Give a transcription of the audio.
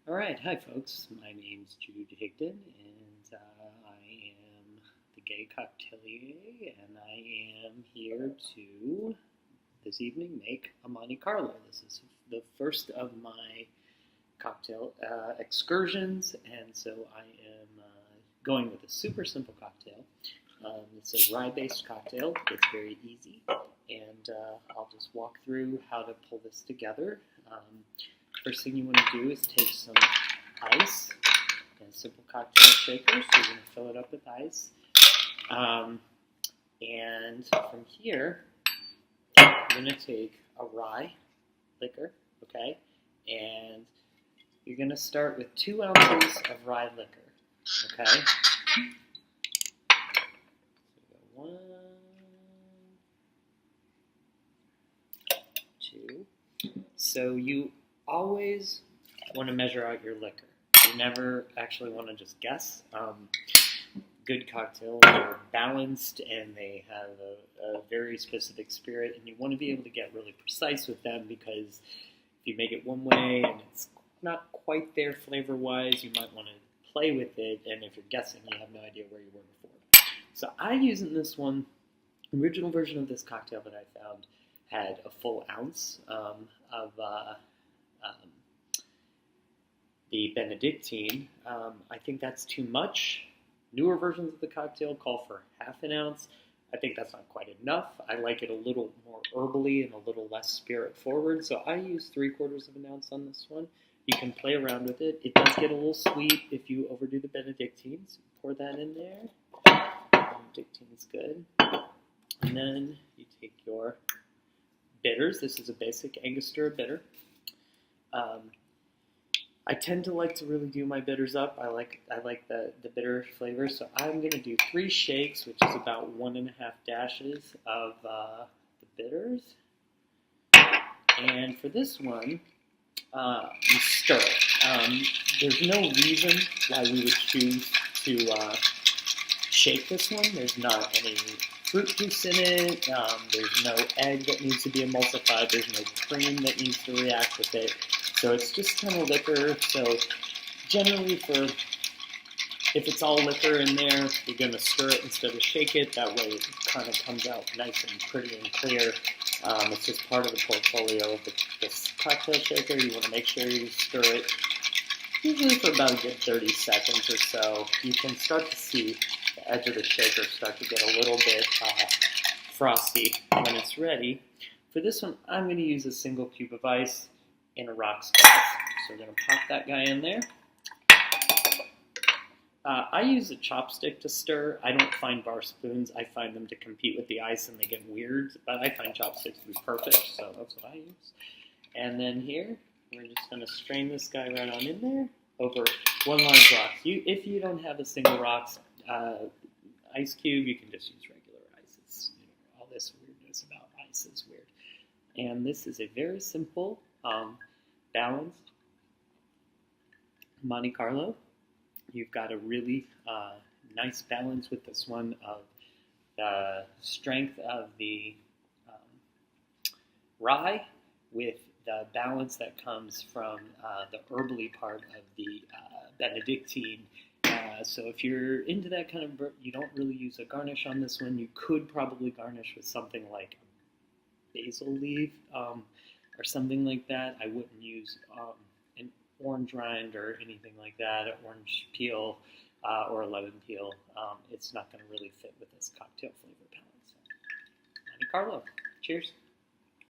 Alright, hi folks, my name's Jude Higdon, and I am the gay cocktalier, and I am here to, this evening, make a Monte Carlo. This is the first of my cocktail excursions, and so I am going with a super simple cocktail. It's a rye-based cocktail. It's very easy, and I'll just walk through how to pull this together. First thing you want to do is take some ice and a simple cocktail shaker. So you're going to fill it up with ice. And from here, you're going to take a rye liquor, okay? And you're going to start with 2 ounces of rye liquor, okay? So 1, 2. So you always want to measure out your liquor. You never actually want to just guess. Good cocktails are balanced and they have a very specific spirit, and you want to be able to get really precise with them, because if you make it one way and it's not quite there flavor-wise, you might want to play with it, and if you're guessing, you have no idea where you were before. So I use in this one, the original version of this cocktail that I found had a full ounce of the Benedictine. I think that's too much. Newer versions of the cocktail call for ½ an ounce. I think that's not quite enough. I like it a little more herbally and a little less spirit forward, so I use 3/4 of an ounce on this one. You can play around with it. It does get a little sweet if you overdo the Benedictine, so pour that in there. Benedictine's good. And then you take your bitters. This is a basic Angostura bitter. I tend to like to really do my bitters up. I like the bitter flavor, so I'm going to do 3 shakes, which is about 1½ dashes of the bitters. And for this one, you stir it. There's no reason why we would choose to shake this one. There's not any fruit juice in it. There's no egg that needs to be emulsified. There's no cream that needs to react with it. So it's just kind of liquor. So generally, if it's all liquor in there, you're going to stir it instead of shake it. That way it kind of comes out nice and pretty and clear. It's just part of the portfolio of this cocktail shaker. You want to make sure you stir it usually for about a good 30 seconds or so. You can start to see the edge of the shaker start to get a little bit frosty when it's ready. For this one, I'm going to use a single cube of ice in a rocks glass. So we're going to pop that guy in there. I use a chopstick to stir. I don't find bar spoons. I find them to compete with the ice and they get weird, but I find chopsticks to be perfect, so that's what I use. And then here, we're just going to strain this guy right on in there over 1 large rock. If you don't have a single rocks ice cube, you can just use regular ice. It's, all this weirdness about ice is weird. And this is a very simple, balanced Monte Carlo. You've got a really nice balance with this one of the strength of the rye with the balance that comes from the herbally part of the Benedictine. So if you're into that kind of, you don't really use a garnish on this one. You could probably garnish with something like basil leaf or something like that. I wouldn't use an orange rind or anything like that, an orange peel or a lemon peel. It's not going to really fit with this cocktail flavor palette. So, Monte Carlo. Cheers.